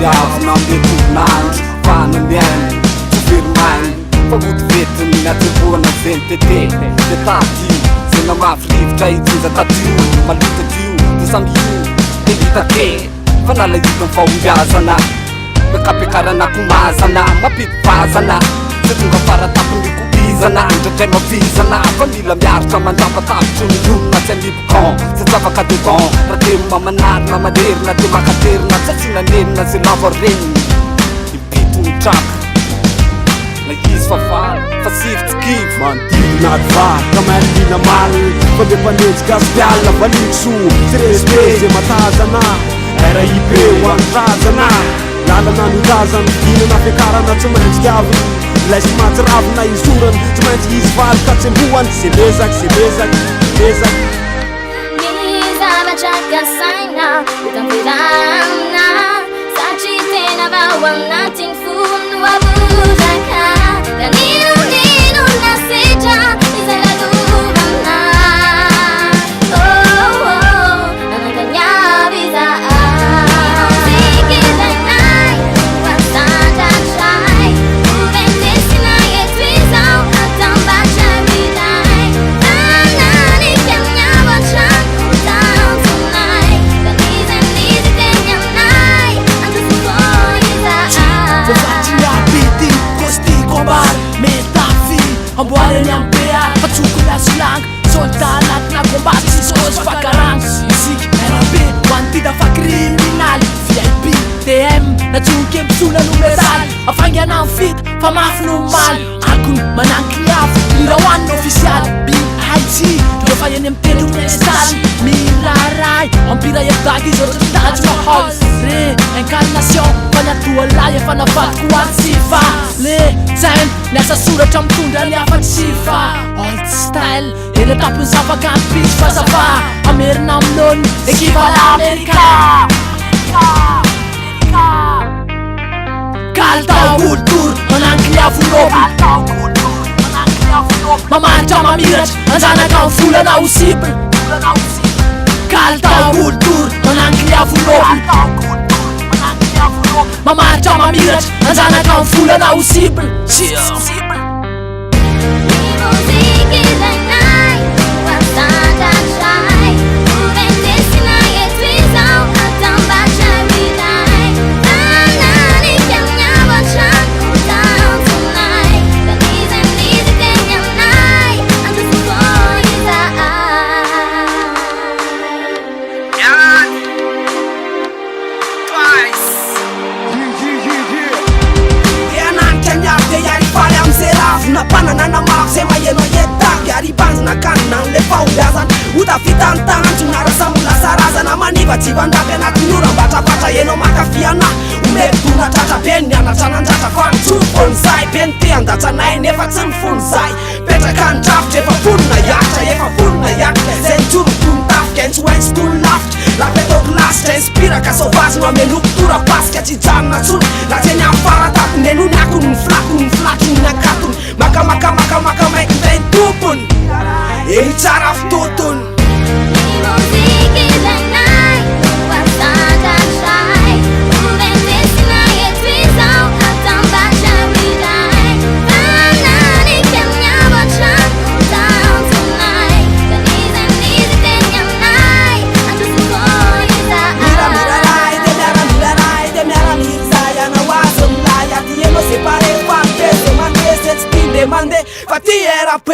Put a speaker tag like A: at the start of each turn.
A: miavina ambetonandro fana miainy tsy veromainy fa motivetiny atreboana VNTT de tatio zay namafy rivotra ijinja tatio malota tio de samy io de hitake fa nala hitany fahombiazana mekapekarana komazana mampity vazana se tonga faratapony koizana ndratray mavizana fa mila miaritra mandrapatavitry ny lonona tsy anibokon sy zavaka dedon raha telo mamanarina manerina de makaterina tsy atsinanenina zay lava reniny ipitony traka na izy fa sivitsikivy
B: manodidina advary ka mailina maliny fa le mpanenjika aspialina valikso sy respect zay matazana RIP ho anotrazana lalana notazany vidinana fiakarana tsy maintsy diaviny ilay sy matsiravina izorany tsy maintsy izy valy ka tsy mbohany zay mezaky mezaky
C: Ny zavatra gasaina utampiramna satria tena vao anatiny fony wabuzaka da nino naseja izay lalovana anakanyavisa
D: amboarany ampea fa tsokony asolanga solta anatina kombaty sisy kôzy fakaranga musique RAP hoantyda fa criminaly VIP DM natsoky empisona no mesaly afangana am fita fa mafy no maly akony mananky afo mira hoanina officialy BIG rehefa eny amitendry mestaly miraray ampira evidagy izy ohatry tajo mahol re incarnation fa niatoalay efa navadiko hoany sifa le sainy niasa soratra mitondra ny afatsy sifa old style eny atapony zavaka ampisy fazava amerina amin'olo ekivala Amerika kalitao olotory mananky liavon'olo mamaritra mamiratra anjanaka amin'ny volana ho sibla kalitao olotory mananky liavon'olo mamaritra mamiratra anjanaka amin'ny volana ho sibla
E: Panana mafy zay mahenao etaky ary banjina kanina n'le fahombiazana utafitany tanjo narasambola sarazana manivatsivandaby anatiny orambatrabatra enao makafiana omety dona tratrabe ny anatra nandratra fa nitsoro fonizay be ny te andatsanay nefa tsy mifonizay petraka nydrafitra efa vonona iatra efa vonona iatra zay nitsoro tonitafika tsy hoaitsy tony lafitra lapetoko lasitra inspiraka sauvage no amenoko tora pasika tsy janona tsony la tsy eny amin'ny faratapony enony akony ny flakony ny flatony ny akatony maka maiky nday tompony eny tsara fitotony Mande, fatti RAP